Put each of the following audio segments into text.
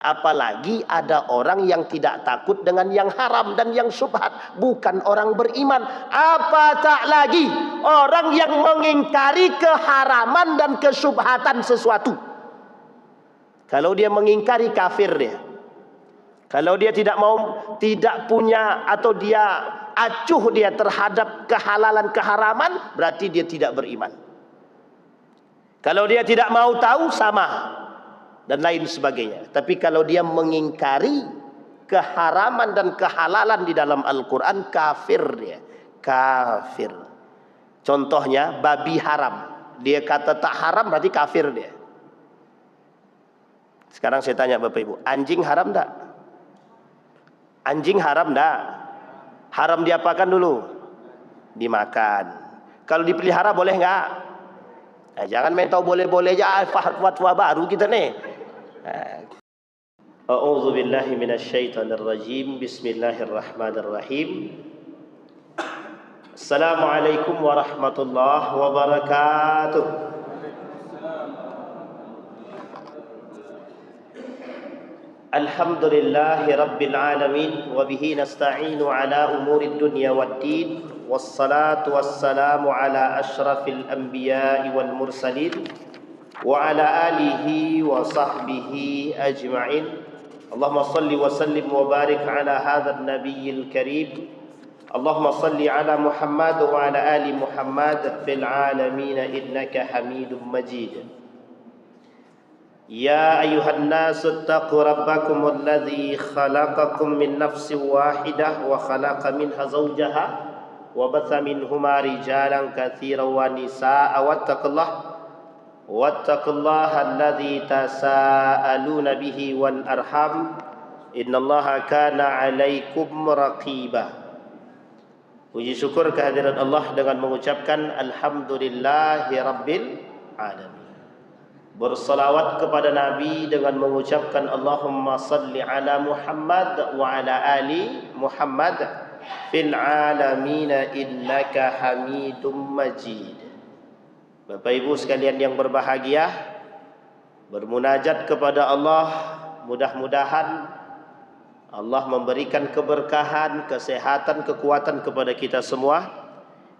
Apalagi ada orang yang tidak takut dengan yang haram dan yang syubhat, bukan orang beriman. Apa tak lagi orang yang mengingkari keharaman dan kesyubhatan sesuatu. Kalau dia mengingkari, kafir dia. Kalau dia tidak punya atau dia acuh dia terhadap kehalalan keharaman, berarti dia tidak beriman. Kalau dia tidak mau tahu, sama, dan lain sebagainya. Tapi kalau dia mengingkari keharaman dan kehalalan di dalam Al-Quran, kafir dia. Kafir. Contohnya babi haram. Dia kata tak haram, berarti kafir dia. Sekarang saya tanya Bapak Ibu, anjing haram tak? Anjing haram tak? Haram diapakan dulu? Dimakan. Kalau dipelihara boleh enggak? Jangan main tahu boleh-boleh aja, fatwa baru kita nih. A'udzu billahi minasyaitonir rajim. Bismillahirrahmanirrahim. Assalamualaikum warahmatullahi wabarakatuh. Alhamdulillahi rabbil alamin wa bihi nasta'inu ala umurid dunya waddin. Wassalatu wassalamu ala ashrafil anbiya'i wal mursalin wa ala alihi wa sahbihi ajma'in. Allahumma salli wa sallim wa barik ala hadzal nabiyyil karim. Allahumma salli ala Muhammad wa ala ali Muhammad fil alamin innaka Hamidum Majid. Ya ayuhan nasu taqu rabbakum alladhi khalaqakum min nafsin wahidah wa khalaqa minha zawjaha wa batha minhuma rijalan katsiran wa nisaa wattaqullaha alladhi tasaaluna bihi wal arham innallaha kana 'alaikum raqiba. Puji syukur kehadirat Allah dengan mengucapkan alhamdulillahi rabbil alamin. Bersalawat kepada Nabi dengan mengucapkan Allahumma salli ala Muhammad wa ala ali Muhammad fil alamina innaka Hamidum Majid. Bapak Ibu sekalian yang berbahagia, bermunajat kepada Allah, mudah-mudahan Allah memberikan keberkahan, kesehatan, kekuatan kepada kita semua.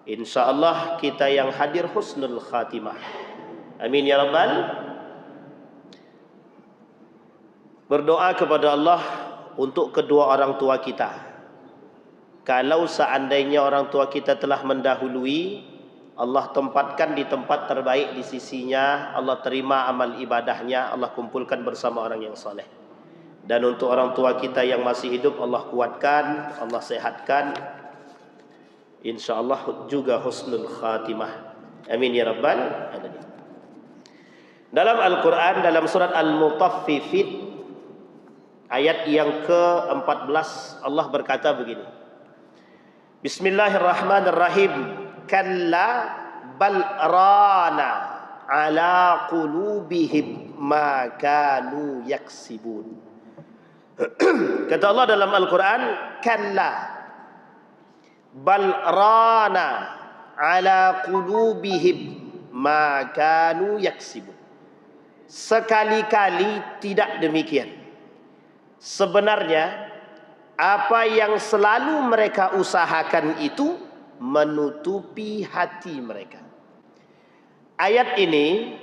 InsyaAllah kita yang hadir husnul khatimah. Amin ya rabbal. Berdoa kepada Allah untuk kedua orang tua kita. Kalau seandainya orang tua kita telah mendahului, Allah tempatkan di tempat terbaik di sisinya, Allah terima amal ibadahnya, Allah kumpulkan bersama orang yang soleh. Dan untuk orang tua kita yang masih hidup, Allah kuatkan, Allah sehatkan, InsyaAllah juga husnul khatimah. Amin ya rabbal alamin. Dalam Al-Quran, dalam surat Al-Mutaffifin, ayat yang ke-14, Allah berkata begini. Bismillahirrahmanirrahim. Kalla bal rana ala qulubihim ma kanu yaksibun. Kata Allah dalam Al-Quran, kalla bal rana ala qulubihim ma kanu yaksibun. Sekali-kali tidak demikian. Sebenarnya apa yang selalu mereka usahakan itu menutupi hati mereka. Ayat ini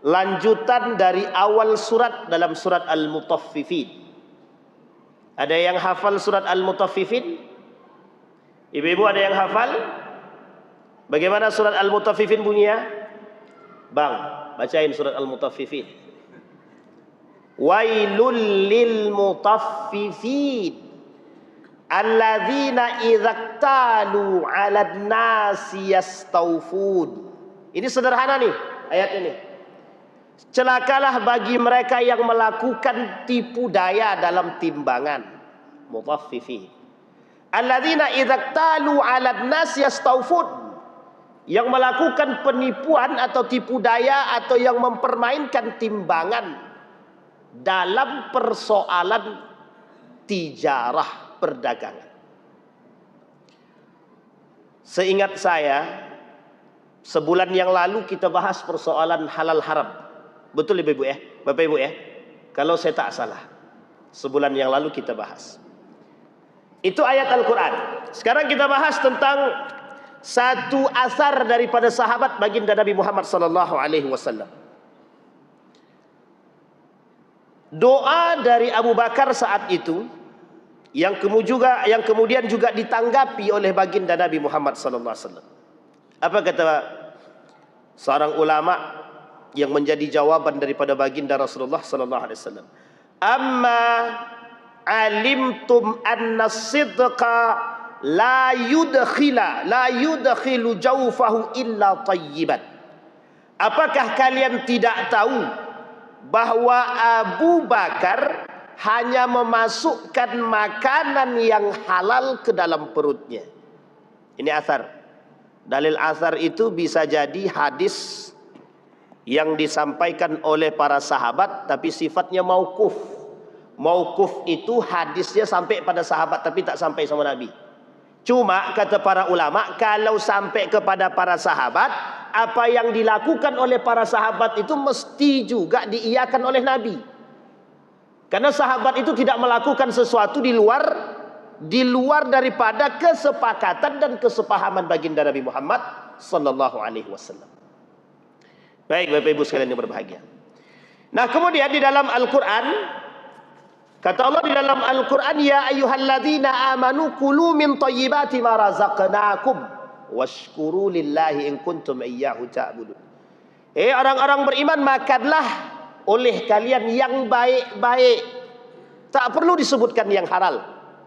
lanjutan dari awal surat dalam surat Al-Mutaffifin. Ada yang hafal surat Al-Mutaffifin? Ibu-ibu ada yang hafal? Bagaimana surat Al-Mutaffifin bunyinya? Bang, bacain surat Al-Mutaffifin. Wailul lil mutaffifin alladzina idzaktalu 'alan nasi yastawfun. Ini sederhana nih ayat ini. Celakalah bagi mereka yang melakukan tipu daya dalam timbangan. Mutaffifin alladzina idzaktalu 'alan nasi yastawfun, yang melakukan penipuan atau tipu daya atau yang mempermainkan timbangan dalam persoalan tijarah perdagangan. Seingat saya, sebulan yang lalu kita bahas persoalan halal haram. Betul Ibu ya? Bapak Ibu ya? Kalau saya tak salah. Sebulan yang lalu kita bahas. Itu ayat Al-Quran. Sekarang kita bahas tentang satu asar daripada sahabat baginda Nabi Muhammad sallallahu alaihi wasallam. Doa dari Abu Bakar saat itu yang kemudian juga ditanggapi oleh baginda Nabi Muhammad sallallahu alaihi wasallam. Apa kata seorang ulama yang menjadi jawaban daripada baginda Rasulullah sallallahu alaihi wasallam? Amma alimtum anna sidqa la yudkhilu jawfahu illa tayyiban. Apakah kalian tidak tahu bahwa Abu Bakar hanya memasukkan makanan yang halal ke dalam perutnya? Ini asar. Dalil asar itu bisa jadi hadis yang disampaikan oleh para sahabat tapi sifatnya mauquf. Mauquf itu hadisnya sampai pada sahabat tapi tak sampai sama Nabi. Cuma kata para ulama, kalau sampai kepada para sahabat, apa yang dilakukan oleh para sahabat itu mesti juga diiyakan oleh Nabi. Karena sahabat itu tidak melakukan sesuatu di luar daripada kesepakatan dan kesepahaman baginda Nabi Muhammad sallallahu alaihi wasallam. Baik Bapak Ibu sekalian yang berbahagia. Nah, kemudian di dalam Al-Qur'an kata Allah di dalam Al-Qur'an, ya ayyuhalladzina amanu kulu min thayyibati ma razaqnakum washkuru lillahi in kuntum iyyahu ta'budun. Orang-orang beriman, makanlah oleh kalian yang baik-baik. Tak perlu disebutkan yang halal.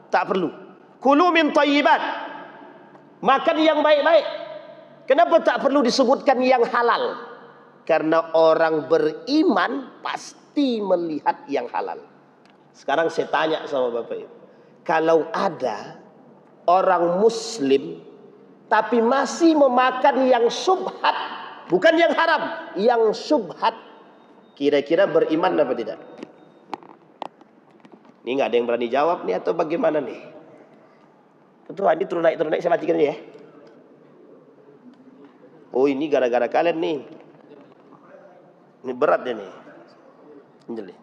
Tak perlu. Kulu min thayyibat. Makan yang baik-baik. Kenapa tak perlu disebutkan yang halal? Karena orang beriman pasti melihat yang halal. Sekarang saya tanya sama Bapak Ibu, kalau ada orang Muslim tapi masih memakan yang syubhat, bukan yang haram, yang syubhat, kira-kira beriman apa tidak? Ini nggak ada yang berani jawab nih atau bagaimana nih? Betul, ini turun naik saya matikan aja ya. Oh, ini gara-gara kalian nih. Ini berat deh nih. Ini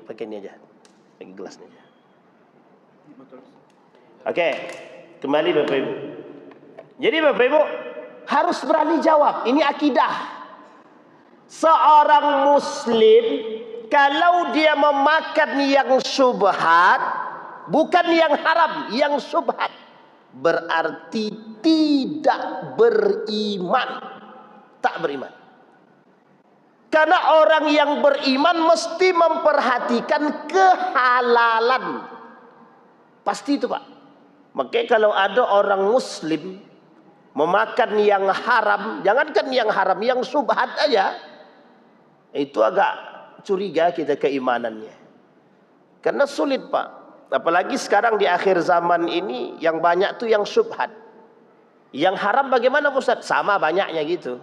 pakai ini aja. Pakai gelas ini aja. Oke, kembali Bapak Ibu. Jadi Bapak Ibu harus berani jawab. Ini akidah. Seorang Muslim kalau dia memakan yang syubhat, bukan yang haram, yang syubhat, berarti tidak beriman. Tak beriman. Karena orang yang beriman mesti memperhatikan kehalalan. Pasti itu Pak. Makanya kalau ada orang Muslim memakan yang haram, jangankan yang haram, yang syubhat aja, itu agak curiga kita keimanannya. Karena sulit Pak. Apalagi sekarang di akhir zaman ini yang banyak tuh yang syubhat. Yang haram bagaimana Ustaz? Sama banyaknya gitu.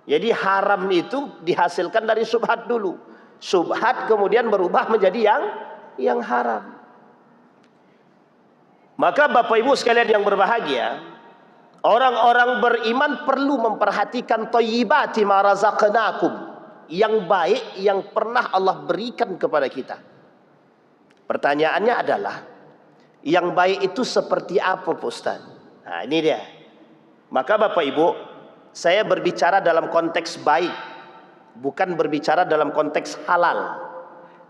Jadi haram itu dihasilkan dari syubhat dulu. Syubhat kemudian berubah menjadi yang haram. Maka Bapak Ibu sekalian yang berbahagia, orang-orang beriman perlu memperhatikan thayyibati ma razaqnakum, yang baik yang pernah Allah berikan kepada kita. Pertanyaannya adalah, yang baik itu seperti apa Ustaz? Nah, ini dia. Maka Bapak Ibu, saya berbicara dalam konteks baik, bukan berbicara dalam konteks halal.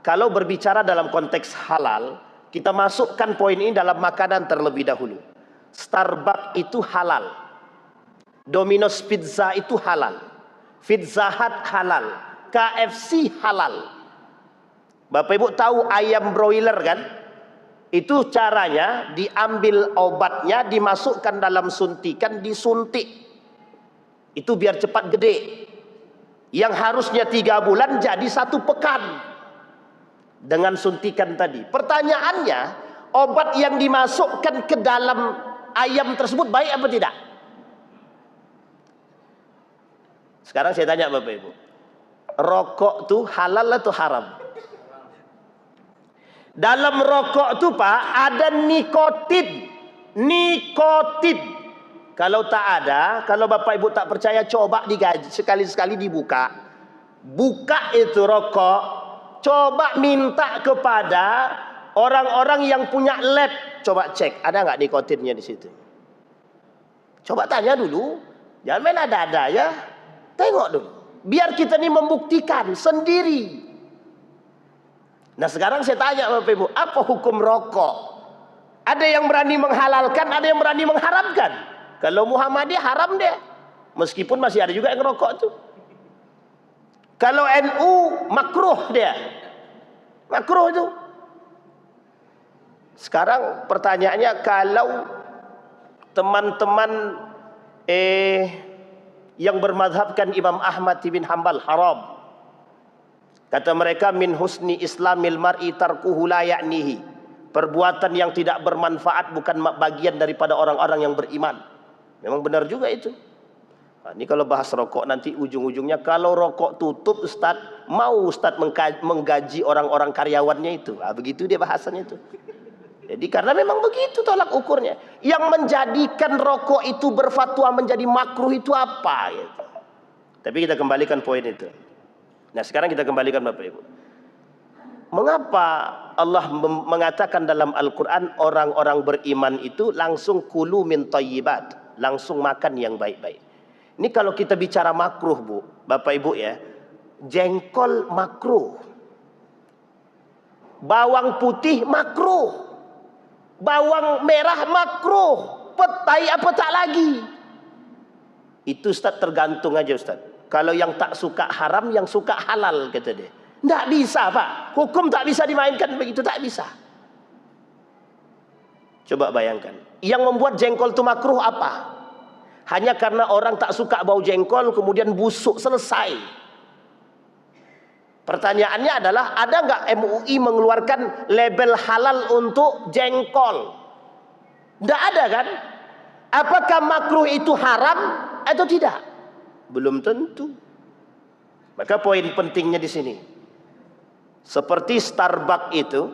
Kalau berbicara dalam konteks halal, kita masukkan poin ini dalam makanan terlebih dahulu. Starbucks itu halal. Domino's Pizza itu halal. Pizza Hut halal. KFC halal. Bapak Ibu tahu ayam broiler kan? Itu caranya diambil obatnya, dimasukkan dalam suntikan, disuntik. Itu biar cepat gede. Yang harusnya 3 bulan jadi 1 pekan. Dengan suntikan tadi. Pertanyaannya, obat yang dimasukkan ke dalam ayam tersebut baik apa tidak? Sekarang saya tanya Bapak Ibu. Rokok tuh halal atau haram? Dalam rokok tuh Pak ada nikotin. Nikotin. Kalau tak ada, kalau Bapak Ibu tak percaya, coba digaji sekali-sekali dibuka. Buka itu rokok, Coba minta kepada orang-orang yang punya lab, coba cek ada nggak nikotinnya di situ. Coba tanya dulu, jangan main ada-ada ya. Tengok dulu, biar kita ini membuktikan sendiri. Nah sekarang saya tanya Bapak Ibu, apa hukum rokok? Ada yang berani menghalalkan, ada yang berani mengharamkan. Kalau Muhammadiyah haram deh, meskipun masih ada juga yang ngerokok tuh. Kalau NU makruh dia, makruh itu. Sekarang pertanyaannya, kalau teman-teman yang bermadhabkan Imam Ahmad bin Hanbal haram, kata mereka min husni islamil mar'i tarkuhu la ya'nihi, perbuatan yang tidak bermanfaat bukan bagian daripada orang-orang yang beriman. Memang benar juga itu. Nah, ini kalau bahas rokok nanti ujung-ujungnya kalau rokok tutup Ustaz, mau Ustaz menggaji orang-orang karyawannya itu. Nah, begitu dia bahasannya itu. Jadi karena memang begitu tolak ukurnya. Yang menjadikan rokok itu berfatwa menjadi makruh itu apa gitu. Tapi kita kembalikan poin itu. Nah sekarang kita kembalikan Bapak Ibu. Mengapa Allah mengatakan dalam Al-Quran orang-orang beriman itu langsung kulu min thayyibat, langsung makan yang baik-baik. Ini kalau kita bicara makruh Bu, Bapak Ibu ya, jengkol makruh, bawang putih makruh, bawang merah makruh, petai apa tak lagi. Itu Ustaz tergantung aja Ustaz. Kalau yang tak suka haram, yang suka halal kata dia. Tidak bisa Pak, hukum tak bisa dimainkan begitu, tak bisa. Coba bayangkan, yang membuat jengkol itu makruh apa? Hanya karena orang tak suka bau jengkol kemudian busuk, selesai. Pertanyaannya adalah, ada nggak MUI mengeluarkan label halal untuk jengkol? Tidak ada kan? Apakah makruh itu haram atau tidak? Belum tentu. Maka poin pentingnya di sini, seperti Starbucks itu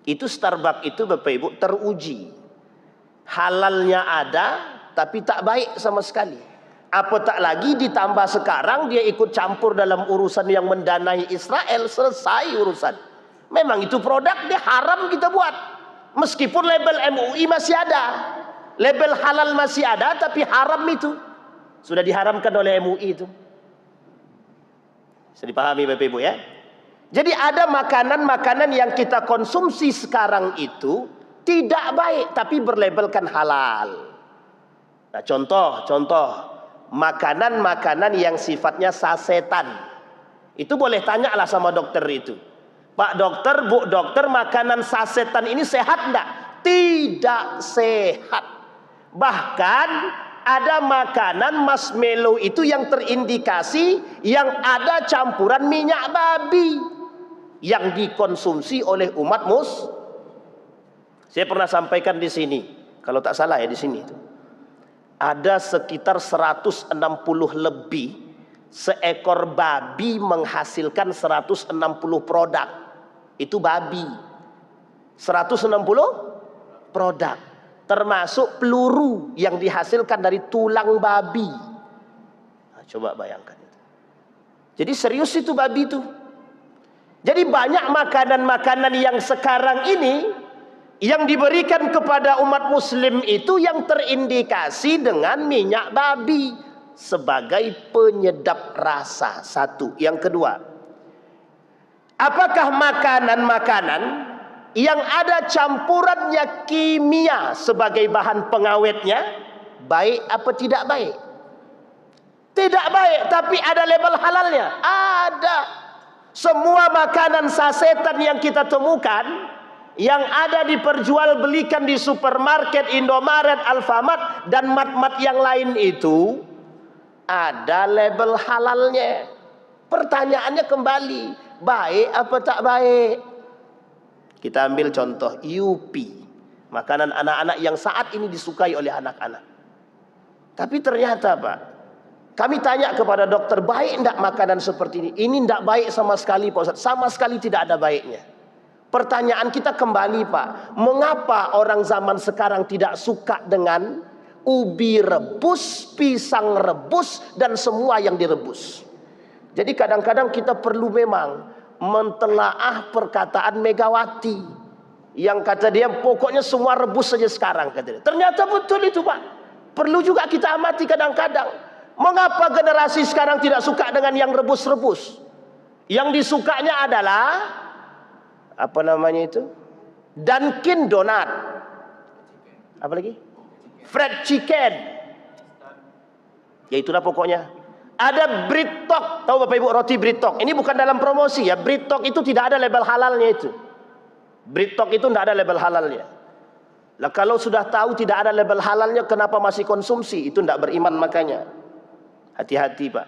Starbucks itu Bapak Ibu teruji. Halalnya ada, tapi tak baik sama sekali. Apa tak lagi ditambah sekarang dia ikut campur dalam urusan yang mendanai Israel, selesai urusan. Memang itu produk dia haram kita buat. Meskipun label MUI masih ada, label halal masih ada, tapi haram itu sudah diharamkan oleh MUI itu. Bisa dipahami Bapak Ibu ya? Jadi ada makanan-makanan yang kita konsumsi sekarang itu tidak baik tapi berlabelkan halal. Nah, contoh makanan-makanan yang sifatnya sasetan. Itu boleh tanyalah sama dokter itu. Pak dokter, Bu dokter, makanan sasetan ini sehat enggak? Tidak sehat. Bahkan ada makanan marshmallow itu yang terindikasi yang ada campuran minyak babi yang dikonsumsi oleh umat muslim. Saya pernah sampaikan di sini, kalau tak salah ya di sini itu. Ada sekitar 160 lebih seekor babi menghasilkan 160 produk. Itu babi. 160 produk. Termasuk peluru yang dihasilkan dari tulang babi. Nah, coba bayangkan itu. Jadi serius itu babi itu. Jadi banyak makanan-makanan yang sekarang ini yang diberikan kepada umat muslim itu yang terindikasi dengan minyak babi sebagai penyedap rasa. Satu. Yang kedua, apakah makanan-makanan yang ada campurannya kimia sebagai bahan pengawetnya baik apa tidak baik? Tidak baik, tapi ada label halalnya. Ada. Semua makanan sasetan yang kita temukan yang ada diperjualbelikan di supermarket, Indomaret, Alfamart dan mat-mat yang lain itu ada label halalnya. Pertanyaannya kembali, baik apa tak baik? Kita ambil contoh Yupi, makanan anak-anak yang saat ini disukai oleh anak-anak. Tapi ternyata Pak, kami tanya kepada dokter, baik enggak makanan seperti ini? Ini enggak baik sama sekali Pak Ustaz, sama sekali tidak ada baiknya. Pertanyaan kita kembali Pak, mengapa orang zaman sekarang tidak suka dengan ubi rebus, pisang rebus, dan semua yang direbus? Jadi kadang-kadang kita perlu memang mentelaah perkataan Megawati yang kata dia pokoknya semua rebus saja sekarang, kata dia. Ternyata betul itu, Pak. Perlu juga kita amati kadang-kadang. Mengapa generasi sekarang tidak suka dengan yang rebus-rebus? Yang disukanya adalah apa namanya itu? Dunkin Donut. Apa lagi? Fried chicken. Ya itulah pokoknya. Ada Britok, tahu Bapak Ibu roti Britok? Ini bukan dalam promosi ya. Britok itu tidak ada label halalnya itu. Britok itu tidak ada label halalnya. Lah kalau sudah tahu tidak ada label halalnya, kenapa masih konsumsi? Itu tidak beriman makanya. Hati-hati, Pak.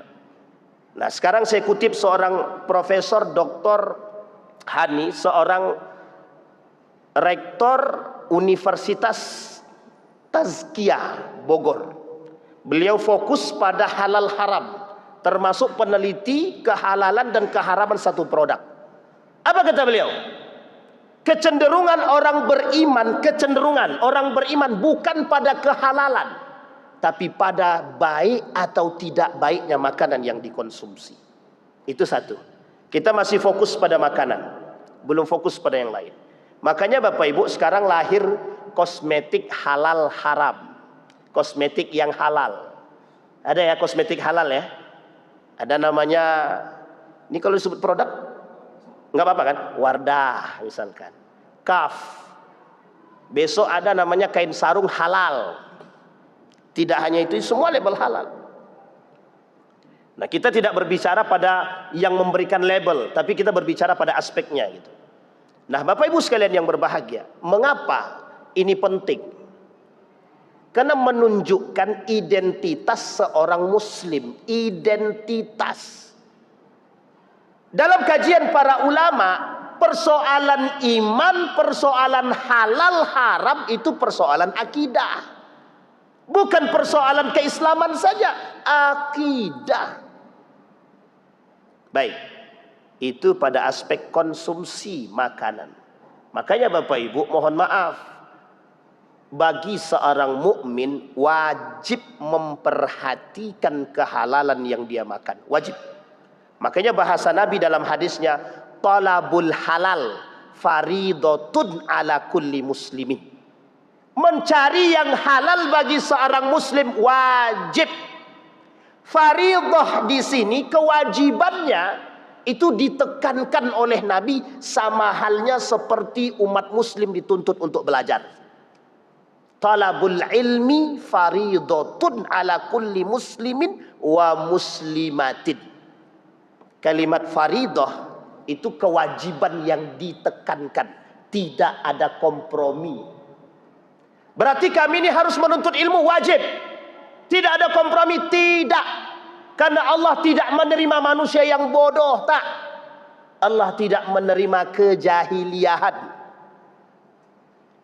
Nah, sekarang saya kutip seorang Profesor Dr. Hani, seorang rektor Universitas Tazkiyah Bogor. Beliau fokus pada halal haram, termasuk peneliti kehalalan dan keharaman satu produk. Apa kata beliau? Kecenderungan orang beriman bukan pada kehalalan, tapi pada baik atau tidak baiknya makanan yang dikonsumsi. Itu satu. Kita masih fokus pada makanan, belum fokus pada yang lain. Makanya Bapak Ibu sekarang lahir kosmetik halal haram. Kosmetik yang halal. Ada ya kosmetik halal ya. Ada namanya, ini kalau disebut produk nggak apa-apa kan? Wardah misalkan. Kaf. Besok ada namanya kain sarung halal. Tidak hanya itu, semua label halal. Nah, kita tidak berbicara pada yang memberikan label, tapi kita berbicara pada aspeknya gitu. Nah, Bapak Ibu sekalian yang berbahagia, mengapa ini penting? Karena menunjukkan identitas seorang muslim, identitas. Dalam kajian para ulama, persoalan iman, persoalan halal haram itu persoalan akidah. Bukan persoalan keislaman saja, akidah. Baik, itu pada aspek konsumsi makanan. Makanya Bapak Ibu mohon maaf, bagi seorang mukmin wajib memperhatikan kehalalan yang dia makan, wajib. Makanya bahasa Nabi dalam hadisnya, talabul halal faridatun ala kulli muslimin. Mencari yang halal bagi seorang muslim wajib. Faridah di sini kewajibannya itu ditekankan oleh Nabi sama halnya seperti umat muslim dituntut untuk belajar. Talabul ilmi faridatun ala kulli muslimin wa muslimatin. Kalimat faridah itu kewajiban yang ditekankan, tidak ada kompromi. Berarti kami ini harus menuntut ilmu wajib. Tidak ada kompromi, tidak. Karena Allah tidak menerima manusia yang bodoh, tak. Allah tidak menerima kejahiliahan.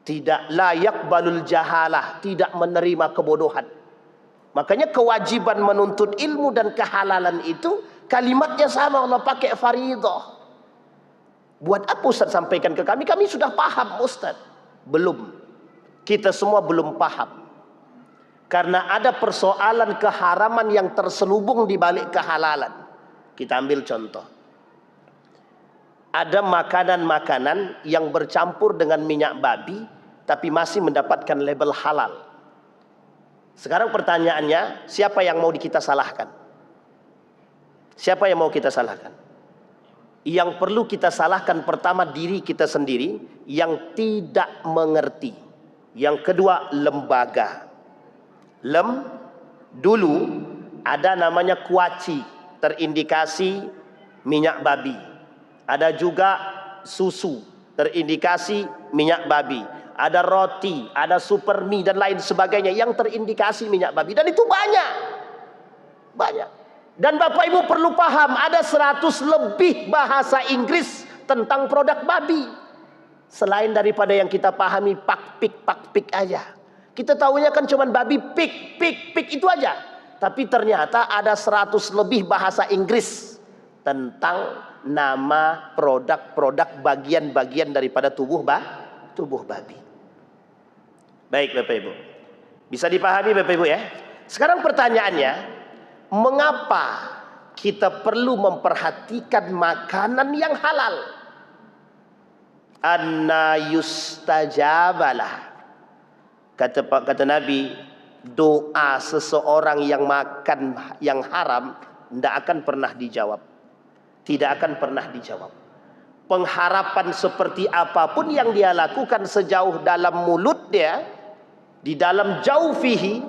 Tidak, layak balul jahalah, tidak menerima kebodohan. Makanya kewajiban menuntut ilmu dan kehalalan itu kalimatnya sama, Allah pakai faridah. Buat apa Ustaz sampaikan ke kami? Kami sudah paham Ustaz. Belum. Kita semua belum paham. Karena ada persoalan keharaman yang terselubung di balik kehalalan. Kita ambil contoh. Ada makanan-makanan yang bercampur dengan minyak babi tapi masih mendapatkan label halal. Sekarang pertanyaannya, siapa yang mau kita salahkan? Siapa yang mau kita salahkan? Yang perlu kita salahkan pertama diri kita sendiri yang tidak mengerti. Yang kedua lembaga. Dulu ada namanya kuaci, terindikasi minyak babi. Ada juga susu, terindikasi minyak babi. Ada roti, ada super mie dan lain sebagainya yang terindikasi minyak babi. Dan itu banyak. Banyak. Dan Bapak Ibu perlu paham, ada 100 lebih bahasa Inggris tentang produk babi. Selain daripada yang kita pahami pak-pik aja. Kita tahunya kan cuma babi pik itu aja. Tapi ternyata ada 100 lebih bahasa Inggris tentang nama produk-produk bagian-bagian daripada tubuh babi. Baik Bapak Ibu, bisa dipahami Bapak Ibu ya. Sekarang pertanyaannya, mengapa kita perlu memperhatikan makanan yang halal. Anna yustajabalah. Kata Nabi, doa seseorang yang makan yang haram tidak akan pernah dijawab. Tidak akan pernah dijawab. Pengharapan seperti apapun yang dia lakukan sejauh dalam mulut dia, di dalam jaufihi,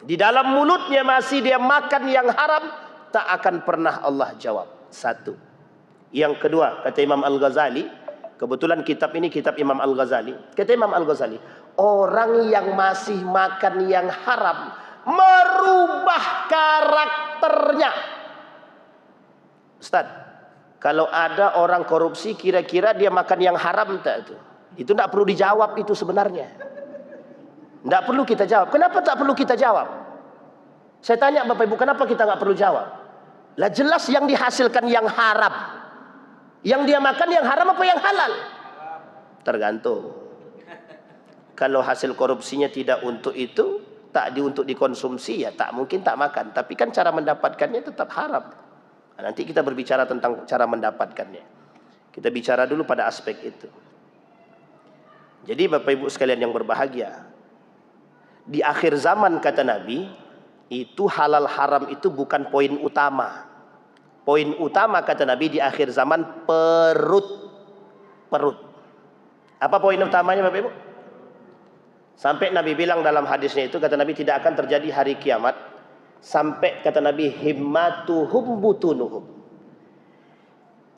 di dalam mulutnya masih dia makan yang haram, tak akan pernah Allah jawab. Satu. Yang kedua, kata Imam Al-Ghazali, kebetulan kitab ini kitab Imam Al-Ghazali. Kata Imam Al-Ghazali, orang yang masih makan yang haram merubah karakternya. Ustaz, kalau ada orang korupsi kira-kira dia makan yang haram tak itu? Itu tidak perlu dijawab itu sebenarnya. Tidak perlu kita jawab. Kenapa tak perlu kita jawab? Saya tanya Bapak Ibu, kenapa kita nggak perlu jawab? Lah jelas yang dihasilkan yang haram. Yang dia makan yang haram apa yang halal? Tergantung. Kalau hasil korupsinya tidak untuk itu, tak untuk dikonsumsi, ya tak mungkin tak makan. Tapi kan cara mendapatkannya tetap haram. Nah, nanti kita berbicara tentang cara mendapatkannya. Kita bicara dulu pada aspek itu. Jadi Bapak Ibu sekalian yang berbahagia, di akhir zaman kata Nabi, itu halal haram itu bukan poin utama. Poin utama kata Nabi di akhir zaman perut. Perut. Apa poin utamanya Bapak Ibu? Sampai Nabi bilang dalam hadisnya itu, kata Nabi, tidak akan terjadi hari kiamat sampai kata Nabi himmatuhum butunuhum.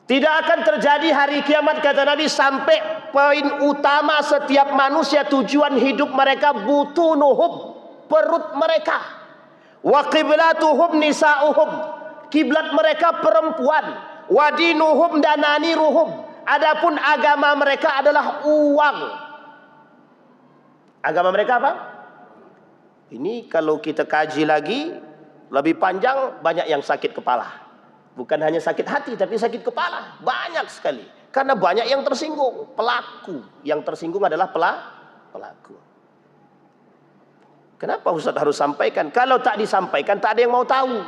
Tidak akan terjadi hari kiamat kata Nabi sampai poin utama setiap manusia, tujuan hidup mereka butunuhum, perut mereka. Wa qiblatuhum nisa'uhum, kiblat mereka perempuan. Wa dinuhum dananiruhum, adapun agama mereka adalah uang. Agama mereka apa? Ini kalau kita kaji lagi lebih panjang, banyak yang sakit kepala. Bukan hanya sakit hati, tapi sakit kepala. Banyak sekali. Karena banyak yang tersinggung. Pelaku. Yang tersinggung adalah pelaku. Kenapa Ustaz harus sampaikan? Kalau tak disampaikan, tak ada yang mau tahu.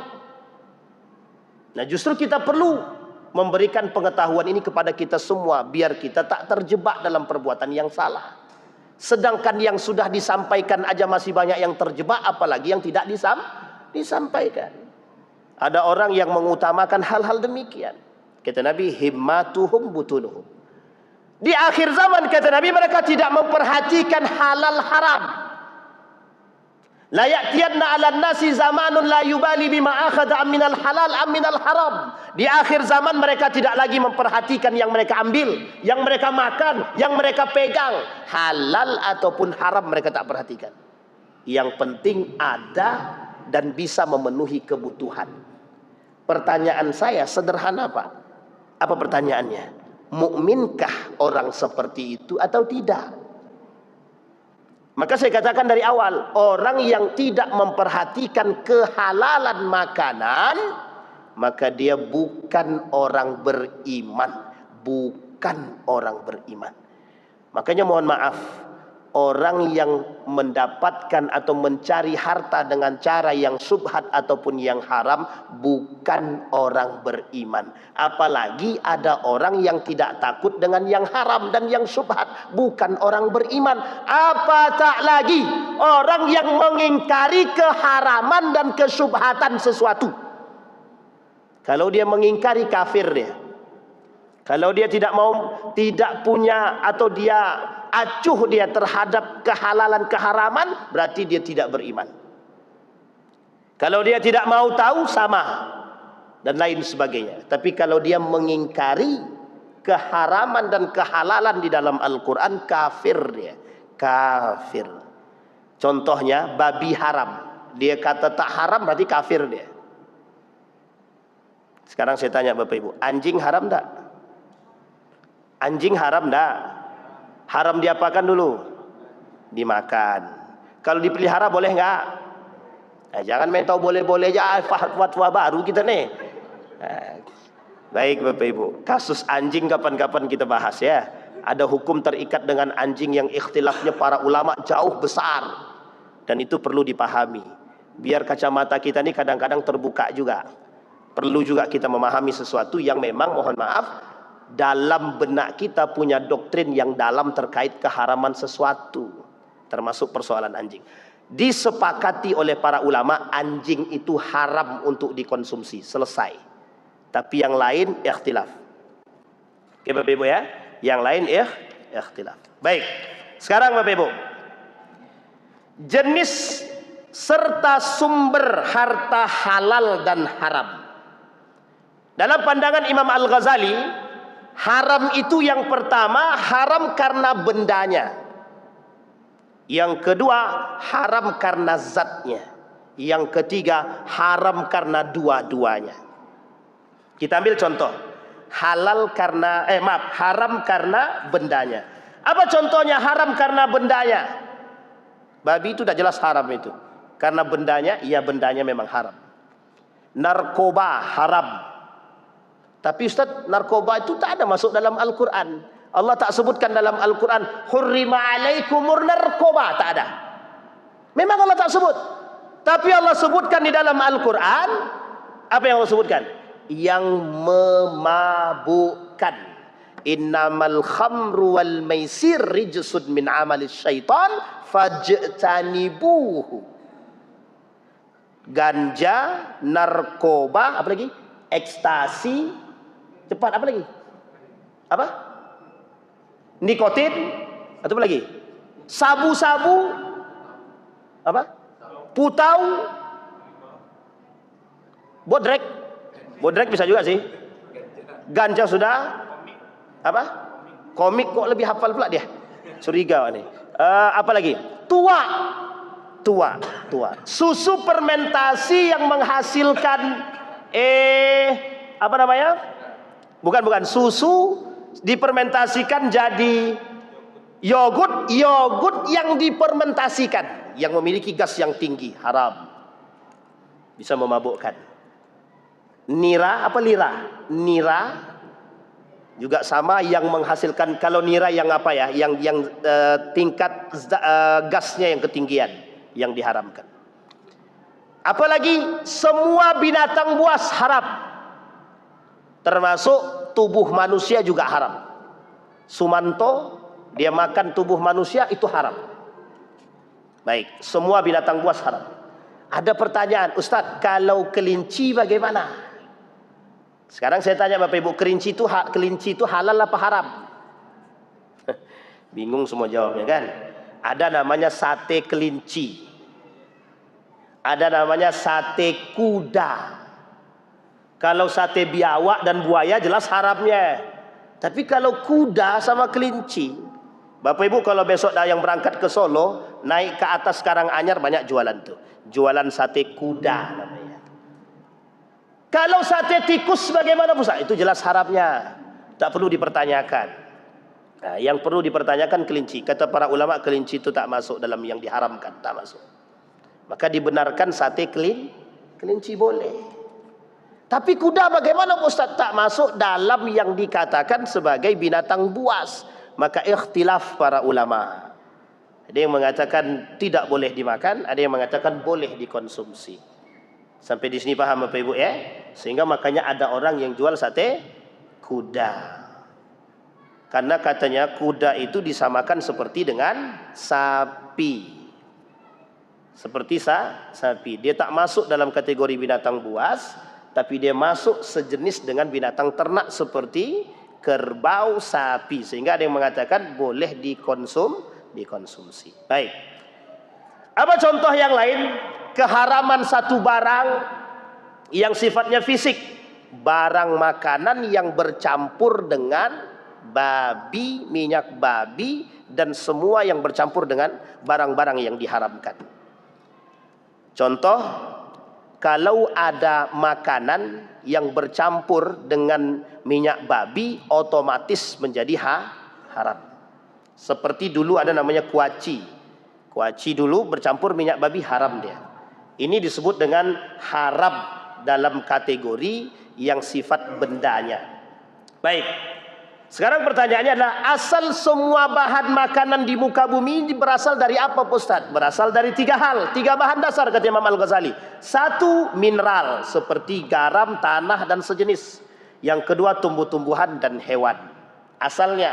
Nah justru kita perlu memberikan pengetahuan ini kepada kita semua, biar kita tak terjebak dalam perbuatan yang salah. Sedangkan yang sudah disampaikan aja masih banyak yang terjebak, apalagi yang tidak disampaikan. Ada orang yang mengutamakan hal-hal demikian. Kata Nabi, himmatuhum butunuhum. Di akhir zaman kata Nabi, mereka tidak memperhatikan halal haram. La ya'tiyanna 'alan nasi zamanun la yubali bima akhadha minal halal am minal haram. Di akhir zaman mereka tidak lagi memperhatikan yang mereka ambil, yang mereka makan, yang mereka pegang, halal ataupun haram mereka tak perhatikan. Yang penting ada dan bisa memenuhi kebutuhan. Pertanyaan saya sederhana, Pak. Apa pertanyaannya? Mukminkah orang seperti itu atau tidak? Maka saya katakan dari awal, orang yang tidak memperhatikan kehalalan makanan, maka dia bukan orang beriman. Bukan orang beriman. Makanya mohon maaf, orang yang mendapatkan atau mencari harta dengan cara yang subhat ataupun yang haram, bukan orang beriman. Apalagi ada orang yang tidak takut dengan yang haram dan yang subhat, bukan orang beriman. Apa tak lagi orang yang mengingkari keharaman dan kesubhatan sesuatu. Kalau dia mengingkari, kafir dia. Kalau dia tidak punya atau dia acuh dia terhadap kehalalan keharaman, berarti dia tidak beriman. Kalau dia tidak mau tahu, sama, dan lain sebagainya. Tapi kalau dia mengingkari keharaman dan kehalalan di dalam Al-Quran, kafir dia. Kafir. Contohnya babi haram, dia kata tak haram, berarti kafir dia. Sekarang saya tanya Bapak Ibu, anjing haram tak? Anjing haram tak? Haram diapakan dulu? Dimakan. Kalau dipelihara boleh nggak? Nah, jangan main tahu boleh-boleh aja, fatwa baru kita nih. Nah, baik Bapak Ibu, kasus anjing kapan-kapan kita bahas ya. Ada hukum terikat dengan anjing yang ikhtilafnya para ulama jauh besar. Dan itu perlu dipahami. Biar kacamata kita nih kadang-kadang terbuka juga. perlu juga kita memahami sesuatu yang memang mohon maaf dalam benak kita punya doktrin yang dalam terkait keharaman sesuatu, termasuk persoalan anjing. Disepakati oleh para ulama anjing itu haram untuk dikonsumsi, selesai. Tapi yang lain ikhtilaf. Oke Bapak Ibu ya, yang lain ikhtilaf. Baik, sekarang Bapak Ibu, jenis serta sumber harta halal dan haram. Dalam pandangan Imam Al-Ghazali, haram itu yang pertama haram karena bendanya. Yang kedua, haram karena zatnya. Yang ketiga, haram karena dua-duanya. Kita ambil contoh. Haram karena bendanya. Apa contohnya haram karena bendanya? Babi itu sudah jelas haram itu. Karena bendanya, iya bendanya memang haram. Narkoba haram. Tapi Ustaz, narkoba itu tak ada masuk dalam Al-Quran. Allah tak sebutkan dalam Al-Quran hurrima alaikumur narkoba, tak ada. Memang Allah tak sebut. Tapi Allah sebutkan di dalam Al-Quran. Apa yang Allah sebutkan? Yang memabukkan. Innamal khamru wal maisir rijsun min amalis syaitan fajtanibuhu. Ganja, narkoba, apa lagi? Ekstasi, cepat apa lagi? Apa? Nikotin, atau apa lagi? Sabu-sabu, apa? Putau, bodrek, bodrek bisa juga sih. Ganja sudah, apa? Komik kok lebih hafal pula dia. Curiga nih. Apa lagi? Tua. Susu fermentasi yang menghasilkan apa namanya? Bukan susu difermentasikan jadi yogurt yang difermentasikan yang memiliki gas yang tinggi, haram. Bisa memabukkan. Nira juga sama yang menghasilkan, kalau nira yang apa ya? Yang tingkat gasnya yang ketinggian yang diharamkan. Apalagi semua binatang buas haram. Termasuk tubuh manusia juga haram. Sumanto dia makan tubuh manusia itu haram. Baik, semua binatang buas haram. Ada pertanyaan, Ustadz, kalau kelinci bagaimana? Sekarang saya tanya Bapak Ibu, kelinci itu halal apa haram? Bingung semua jawabnya kan? Ada namanya sate kelinci. Ada namanya sate kuda. Kalau sate biawak dan buaya jelas haramnya. Tapi kalau kuda sama kelinci, Bapak Ibu kalau besok dah yang berangkat ke Solo, naik ke atas Karanganyar banyak jualan tuh. Jualan sate kuda namanya. Kalau sate tikus bagaimana Ustaz? Itu jelas haramnya. Tak perlu dipertanyakan. Nah, yang perlu dipertanyakan kelinci. Kata para ulama kelinci itu tak masuk dalam yang diharamkan, tak masuk. Maka dibenarkan sate kelinci boleh. Tapi kuda bagaimana Ustaz? Tak masuk dalam yang dikatakan sebagai binatang buas. Maka ikhtilaf para ulama. Ada yang mengatakan tidak boleh dimakan, ada yang mengatakan boleh dikonsumsi. Sampai di sini paham Bapak Ibu ya? Sehingga makanya ada orang yang jual sate kuda. Karena katanya kuda itu disamakan seperti dengan sapi. Seperti sapi. Dia tak masuk dalam kategori binatang buas, tapi dia masuk sejenis dengan binatang ternak seperti kerbau, sapi. Sehingga ada yang mengatakan boleh dikonsumsi. Baik. Apa contoh yang lain? Keharaman satu barang yang sifatnya fisik. Barang makanan yang bercampur dengan babi, minyak babi, dan semua yang bercampur dengan barang-barang yang diharamkan. Contoh, kalau ada makanan yang bercampur dengan minyak babi, otomatis menjadi haram. Seperti dulu ada namanya kuaci. Kuaci dulu bercampur minyak babi, haram dia. Ini disebut dengan haram dalam kategori yang sifat bendanya. Baik. Sekarang pertanyaannya adalah, asal semua bahan makanan di muka bumi ini berasal dari apa, Ustaz? Berasal dari 3 hal, 3 bahan dasar kata Imam Al-Ghazali. 1, mineral seperti garam, tanah dan sejenis. Yang kedua, tumbuh-tumbuhan dan hewan. Asalnya.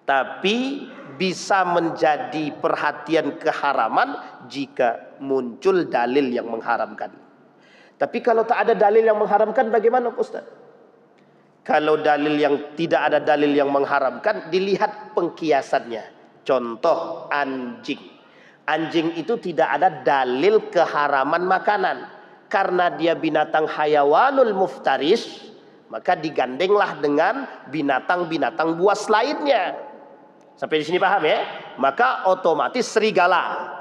Tapi bisa menjadi perhatian keharaman jika muncul dalil yang mengharamkan. Tapi kalau tak ada dalil yang mengharamkan, bagaimana, Ustaz? Kalau tidak ada dalil yang mengharamkan, dilihat pengkiasannya. Contoh anjing. Anjing itu tidak ada dalil keharaman makanan. Karena dia binatang hayawanul muftaris, maka digandenglah dengan binatang-binatang buas lainnya. Sampai di sini paham ya? Maka otomatis serigala,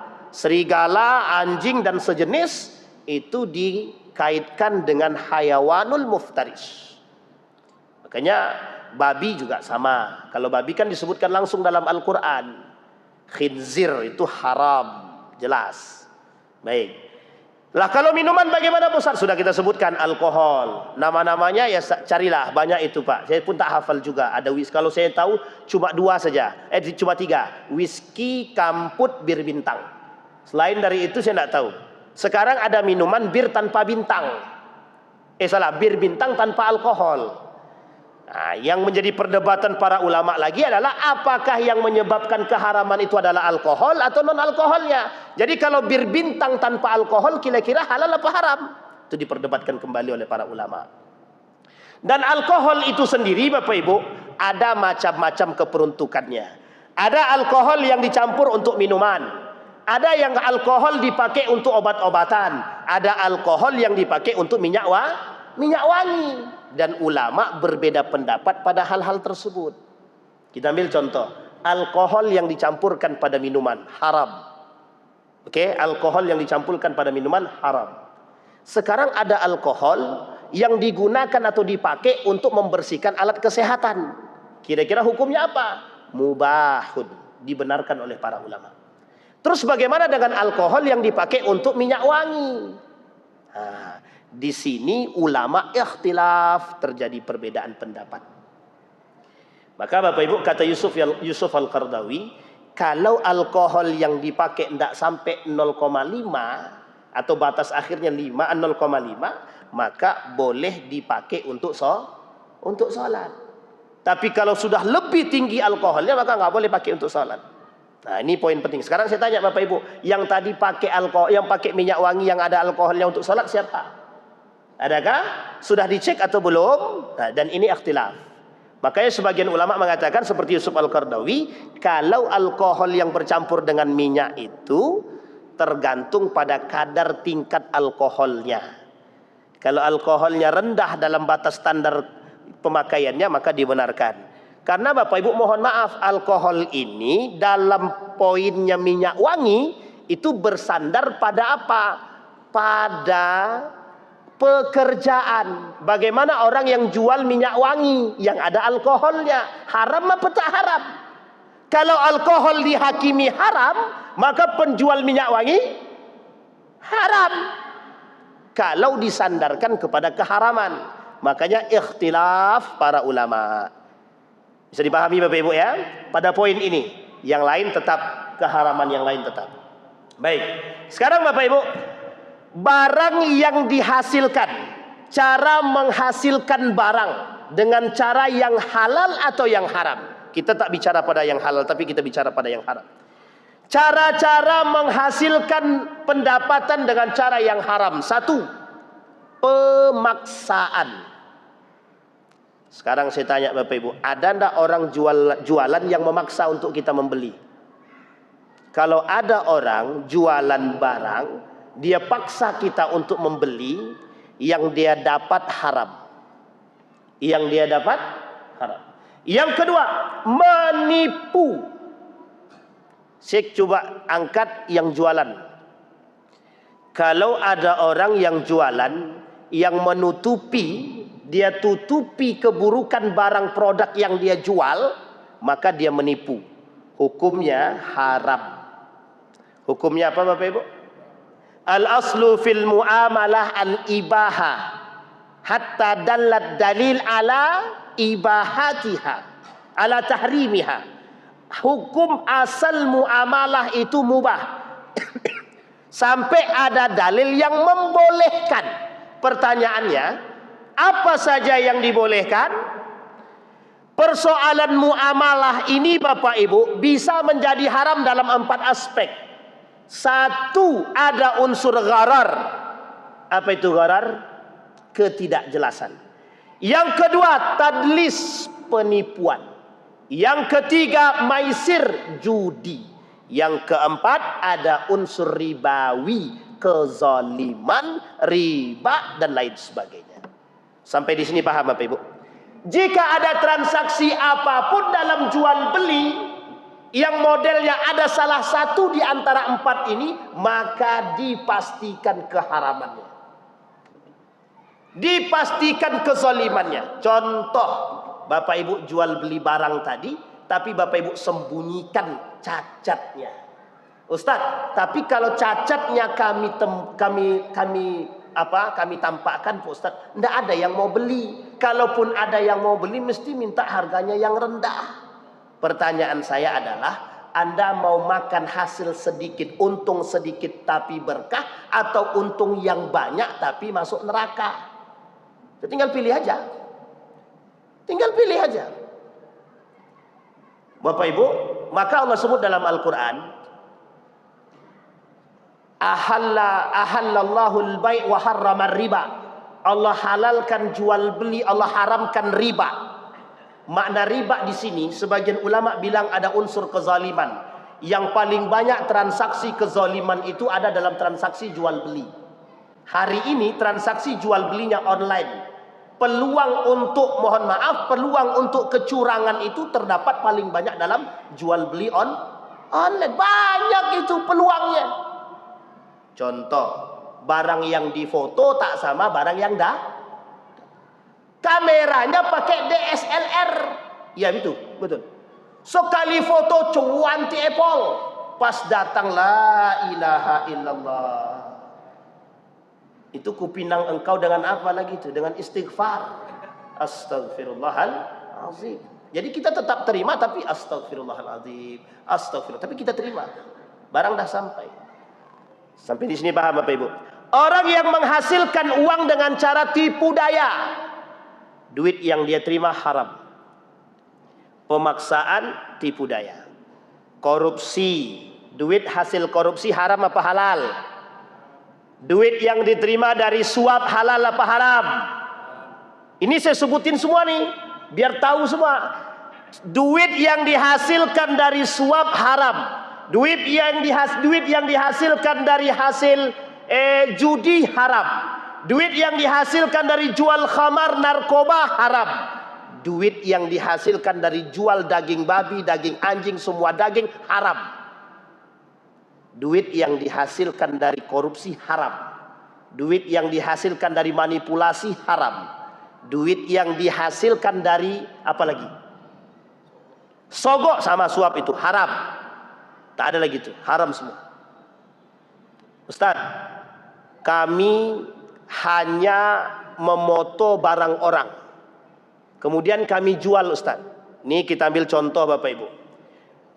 anjing dan sejenis itu dikaitkan dengan hayawanul muftaris. Makanya babi juga sama. Kalau babi kan disebutkan langsung dalam Al-Quran. Khinzir itu haram, jelas. Baik. Lah kalau minuman bagaimana, Ustaz? Sudah kita sebutkan alkohol. Nama-namanya ya carilah, banyak itu Pak. Saya pun tak hafal juga. Ada kalau saya tahu cuma 2 saja. Cuma 3. Whisky, kamput, bir bintang. Selain dari itu saya tidak tahu. Sekarang ada minuman bir tanpa bintang. Bir bintang tanpa alkohol. Nah, yang menjadi perdebatan para ulama lagi adalah apakah yang menyebabkan keharaman itu adalah alkohol atau non alkoholnya. Jadi kalau bir bintang tanpa alkohol kira-kira halal apa haram? Itu diperdebatkan kembali oleh para ulama. Dan alkohol itu sendiri Bapak Ibu ada macam-macam keperuntukannya. Ada alkohol yang dicampur untuk minuman. Ada yang alkohol dipakai untuk obat-obatan. Ada alkohol yang dipakai untuk minyak wangi. Dan ulama berbeda pendapat pada hal-hal tersebut. Kita ambil contoh, alkohol yang dicampurkan pada minuman haram. Oke, alkohol yang dicampurkan pada minuman haram. Sekarang ada alkohol yang digunakan atau dipakai untuk membersihkan alat kesehatan. Kira-kira hukumnya apa? Mubahun, dibenarkan oleh para ulama. Terus bagaimana dengan alkohol yang dipakai untuk minyak wangi? Nah, di sini ulama ikhtilaf, terjadi perbedaan pendapat. Maka Bapak Ibu kata Yusuf Al-Qardawi, kalau alkohol yang dipakai tidak sampai 0,5 atau batas akhirnya 0,5, maka boleh dipakai untuk sholat. Tapi kalau sudah lebih tinggi alkoholnya, maka nggak boleh pakai untuk sholat. Nah, ini poin penting. Sekarang saya tanya Bapak Ibu, yang tadi pakai alkohol, yang pakai minyak wangi yang ada alkoholnya untuk sholat siapa? Adakah? Sudah dicek atau belum? Nah, dan ini ikhtilaf. Makanya sebagian ulama mengatakan seperti Yusuf Al-Qardawi, kalau alkohol yang bercampur dengan minyak itu tergantung pada kadar tingkat alkoholnya. Kalau alkoholnya rendah dalam batas standar pemakaiannya, maka dibenarkan. Karena Bapak Ibu mohon maaf, alkohol ini dalam poinnya minyak wangi itu bersandar pada apa? Pada pekerjaan. Bagaimana orang yang jual minyak wangi yang ada alkoholnya, haram apa tak haram? Kalau alkohol dihakimi haram, maka penjual minyak wangi haram. Kalau disandarkan kepada keharaman, makanya ikhtilaf para ulama. Bisa dipahami Bapak Ibu ya? Pada poin ini, yang lain tetap keharaman, yang lain tetap. Baik. Sekarang Bapak Ibu, barang yang dihasilkan, cara menghasilkan barang dengan cara yang halal atau yang haram. Kita tak bicara pada yang halal, tapi kita bicara pada yang haram. Cara-cara menghasilkan pendapatan dengan cara yang haram. 1, pemaksaan. Sekarang saya tanya Bapak Ibu, ada ndak orang jualan yang memaksa untuk kita membeli? Kalau ada orang jualan barang, dia paksa kita untuk membeli, yang dia dapat haram. Yang dia dapat haram. Yang kedua, menipu. Saya coba angkat yang jualan. Kalau ada orang yang jualan, yang menutupi, dia tutupi keburukan barang produk yang dia jual, maka dia menipu. Hukumnya haram. Hukumnya apa Bapak Ibu? Al-aslu fil muamalah al-ibaha. hatta dallat dalil ala ibahatiha, ala tahrimiha. Hukum asal muamalah itu mubah sampai ada dalil yang membolehkan. Pertanyaannya, apa saja yang dibolehkan? Persoalan muamalah ini Bapak Ibu bisa menjadi haram dalam 4 aspek. Satu, ada unsur gharar. Apa itu gharar? Ketidakjelasan. Yang kedua, tadlis, penipuan. Yang ketiga, maisir, judi. Yang keempat, ada unsur ribawi, kezaliman, riba, dan lain sebagainya. Sampai di sini paham Bapak Ibu? Jika ada transaksi apapun dalam jual beli yang modelnya ada salah satu di antara 4 ini, maka dipastikan keharamannya, dipastikan kezalimannya. Contoh, Bapak Ibu jual beli barang tadi, tapi Bapak Ibu sembunyikan cacatnya. Ustaz, tapi kalau cacatnya kami tampakkan Pak Ustaz, tidak ada yang mau beli. Kalaupun ada yang mau beli, mesti minta harganya yang rendah. Pertanyaan saya adalah, Anda mau makan hasil sedikit, untung sedikit tapi berkah, atau untung yang banyak tapi masuk neraka? Tinggal pilih aja. Tinggal pilih aja. Bapak Ibu, maka Allah sebut dalam Al-Quran, ahallallahu al-bai' wa harrama riba. Allah halalkan jual beli, Allah haramkan riba. Makna riba di sini, sebagian ulama bilang ada unsur kezaliman. Yang paling banyak transaksi kezaliman itu ada dalam transaksi jual beli. Hari ini transaksi jual belinya online. Peluang untuk, mohon maaf, peluang untuk kecurangan itu terdapat paling banyak dalam jual beli online. Banyak itu peluangnya. Contoh, barang yang difoto tak sama barang yang kameranya pakai DSLR. Ya betul, betul. Sekali foto cuanti Apple, pas datang la ilaha illallah. Itu kupinang engkau dengan apa lagi itu? Dengan istighfar. Astagfirullahaladzim. Jadi kita tetap terima, tapi astagfirullahaladzim, astagfirullah. Tapi kita terima. Barang dah sampai. Sampai di sini paham Bapak Ibu? Orang yang menghasilkan uang dengan cara tipu daya, duit yang dia terima haram. Pemaksaan, tipu daya. Korupsi, duit hasil korupsi haram apa halal? Duit yang diterima dari suap halal apa haram? Ini saya sebutin semua nih, biar tahu semua. Duit yang dihasilkan dari suap haram. Duit yang dihasilkan dari hasil judi haram. Duit yang dihasilkan dari jual khamar, narkoba haram. Duit yang dihasilkan dari jual daging babi, daging anjing, semua daging haram. Duit yang dihasilkan dari korupsi haram. Duit yang dihasilkan dari manipulasi haram. Duit yang dihasilkan dari apa lagi? Sogok sama suap itu haram. Tak ada lagi itu, haram semua. Ustaz, kami hanya memoto barang orang, kemudian kami jual Ustaz. Ini kita ambil contoh Bapak Ibu.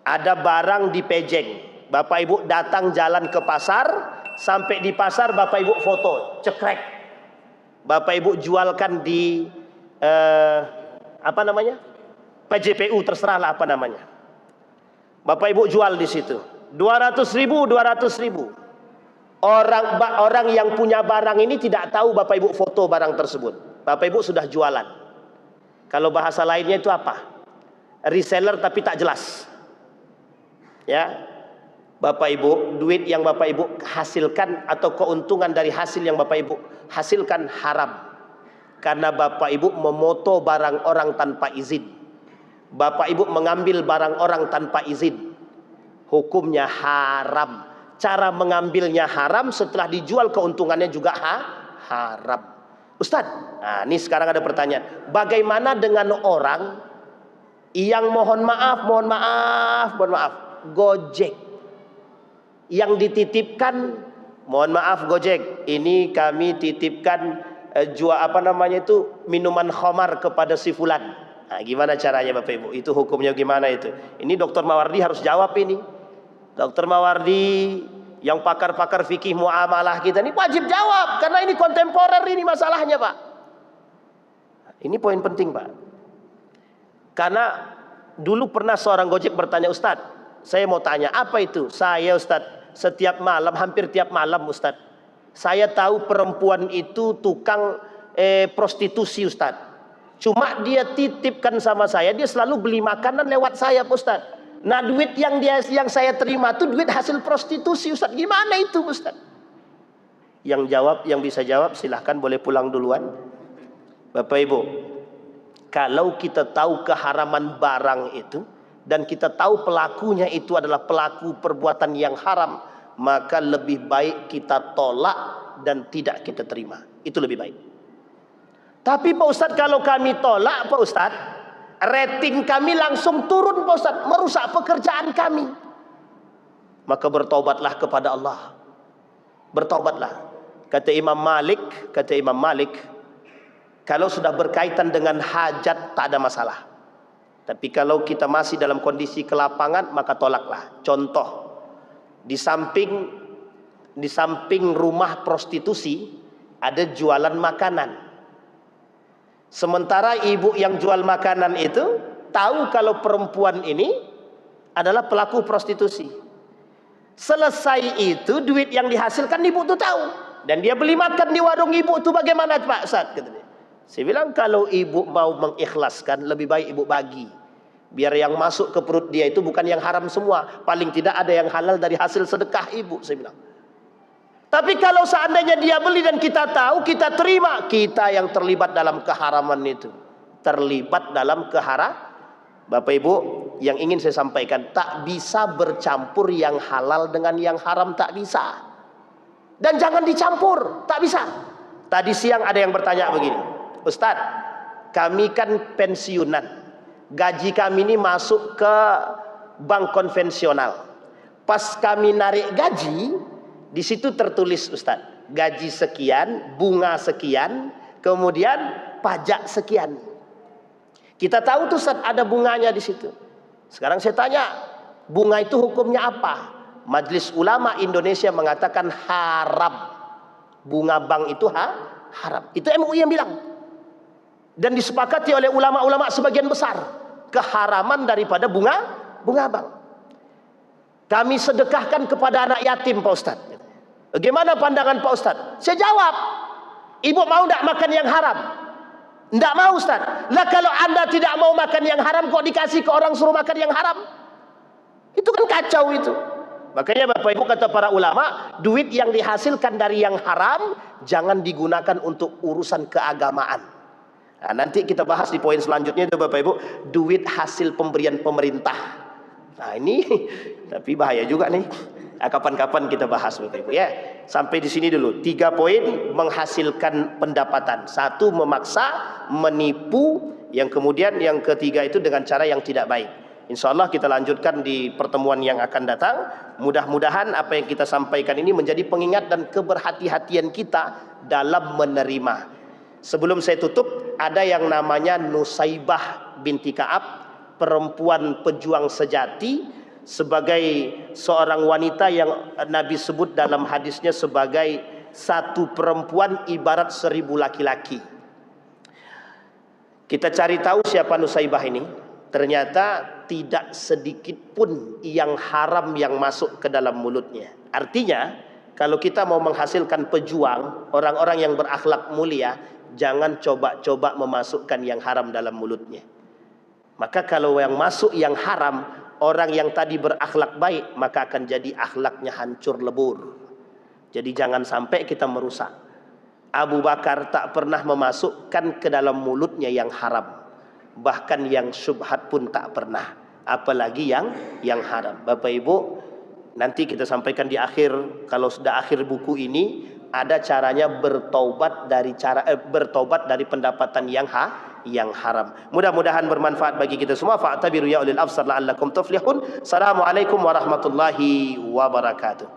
Ada barang di Pejeng, Bapak Ibu datang jalan ke pasar, sampai di pasar Bapak Ibu foto, cekrek. Bapak Ibu jualkan di apa namanya? PJPU, terserahlah apa namanya. Bapak Ibu jual di situ 200.000. Orang yang punya barang ini tidak tahu Bapak Ibu foto barang tersebut. Bapak Ibu sudah jualan. Kalau bahasa lainnya itu apa? Reseller tapi tak jelas. Ya. Bapak Ibu, duit yang Bapak Ibu hasilkan atau keuntungan dari hasil yang Bapak Ibu hasilkan haram. Karena Bapak Ibu memoto barang orang tanpa izin. Bapak Ibu mengambil barang orang tanpa izin. Hukumnya haram. Cara mengambilnya haram, setelah dijual keuntungannya juga haram. Ustadz, nah ini sekarang ada pertanyaan. Bagaimana dengan orang yang mohon maaf, Gojek, yang dititipkan, mohon maaf Gojek, ini kami titipkan jual apa namanya itu minuman khamar kepada si fulan. Nah, gimana caranya Bapak Ibu? Itu hukumnya gimana itu? Ini Dr. Mawardi harus jawab ini. Dr. Mawardi yang pakar-pakar fikih muamalah kita ini wajib jawab, karena ini kontemporer ini masalahnya, Pak. Ini poin penting, Pak. Karena dulu pernah seorang Gojek bertanya, Ustadz, saya mau tanya, apa itu? Saya Ustadz, setiap malam, hampir tiap malam Ustadz, saya tahu perempuan itu tukang prostitusi Ustadz. Cuma dia titipkan sama saya, dia selalu beli makanan lewat saya Ustadz. Nah duit yang saya terima itu duit hasil prostitusi Ustadz. Gimana itu Ustadz? Yang bisa jawab silahkan, boleh pulang duluan. Bapak Ibu, kalau kita tahu keharaman barang itu dan kita tahu pelakunya itu adalah pelaku perbuatan yang haram, maka lebih baik kita tolak dan tidak kita terima. Itu lebih baik. Tapi Pak Ustadz, kalau kami tolak Pak Ustadz, rating kami langsung turun Pak Ustadz, merusak pekerjaan kami. Maka bertaubatlah kepada Allah. Bertaubatlah. Kata Imam Malik, kalau sudah berkaitan dengan hajat tak ada masalah. Tapi kalau kita masih dalam kondisi kelapangan, maka tolaklah. Contoh, di samping rumah prostitusi ada jualan makanan. Sementara ibu yang jual makanan itu tahu kalau perempuan ini adalah pelaku prostitusi. Selesai itu duit yang dihasilkan ibu tuh tahu, dan dia beli makan di warung ibu tuh bagaimana Pak Ustaz? Saya bilang kalau ibu mau mengikhlaskan, lebih baik ibu bagi. Biar yang masuk ke perut dia itu bukan yang haram semua. Paling tidak ada yang halal dari hasil sedekah ibu, saya bilang. Tapi kalau seandainya dia beli dan kita tahu, kita terima, kita yang terlibat dalam keharaman itu. Terlibat dalam Bapak Ibu, yang ingin saya sampaikan, tak bisa bercampur yang halal dengan yang haram, tak bisa. Dan jangan dicampur, tak bisa. Tadi siang ada yang bertanya begini, Ustadz, kami kan pensiunan, gaji kami ini masuk ke bank konvensional. Pas kami narik gaji, di situ tertulis Ustadz, gaji sekian, bunga sekian, kemudian pajak sekian. Kita tahu tuh Ustadz ada bunganya di situ. Sekarang saya tanya, bunga itu hukumnya apa? Majelis Ulama Indonesia mengatakan haram. Bunga bank itu haram. Itu MUI yang bilang. Dan disepakati oleh ulama-ulama sebagian besar keharaman daripada bunga bank. Kami sedekahkan kepada anak yatim Pak Ustadz. Bagaimana pandangan Pak Ustadz? Saya jawab, ibu mau tidak makan yang haram? Tidak mau Ustadz. Lah kalau anda tidak mau makan yang haram, kok dikasih ke orang suruh makan yang haram? Itu kan kacau itu. Makanya Bapak Ibu, kata para ulama, duit yang dihasilkan dari yang haram jangan digunakan untuk urusan keagamaan. Nah, nanti kita bahas di poin selanjutnya itu Bapak Ibu, duit hasil pemberian pemerintah. Nah ini tapi bahaya juga nih. Kapan-kapan kita bahas Bapak Ibu ya. Sampai di sini dulu. 3 poin menghasilkan pendapatan. 1 memaksa, menipu, yang kemudian yang ketiga itu dengan cara yang tidak baik. Insya Allah kita lanjutkan di pertemuan yang akan datang. Mudah-mudahan apa yang kita sampaikan ini menjadi pengingat dan keberhati-hatian kita dalam menerima. Sebelum saya tutup, ada yang namanya Nusaibah binti Ka'ab, perempuan pejuang sejati, sebagai seorang wanita yang Nabi sebut dalam hadisnya sebagai satu perempuan ibarat 1000 laki-laki. Kita cari tahu siapa Nusaibah ini. Ternyata tidak sedikit pun yang haram yang masuk ke dalam mulutnya. Artinya kalau kita mau menghasilkan pejuang, orang-orang yang berakhlak mulia, jangan coba-coba memasukkan yang haram dalam mulutnya. Maka kalau yang masuk yang haram, orang yang tadi berakhlak baik, maka akan jadi akhlaknya hancur lebur. Jadi jangan sampai kita merusak. Abu Bakar tak pernah memasukkan ke dalam mulutnya yang haram. Bahkan yang syubhat pun tak pernah. Apalagi yang haram. Bapak Ibu, nanti kita sampaikan di akhir, kalau sudah akhir buku ini, ada caranya bertaubat dari pendapatan yang haram. Mudah-mudahan bermanfaat bagi kita semua. Fa'tabiru ya ulil absar la'allakum tuflihun. Assalamualaikum warahmatullahi wabarakatuh.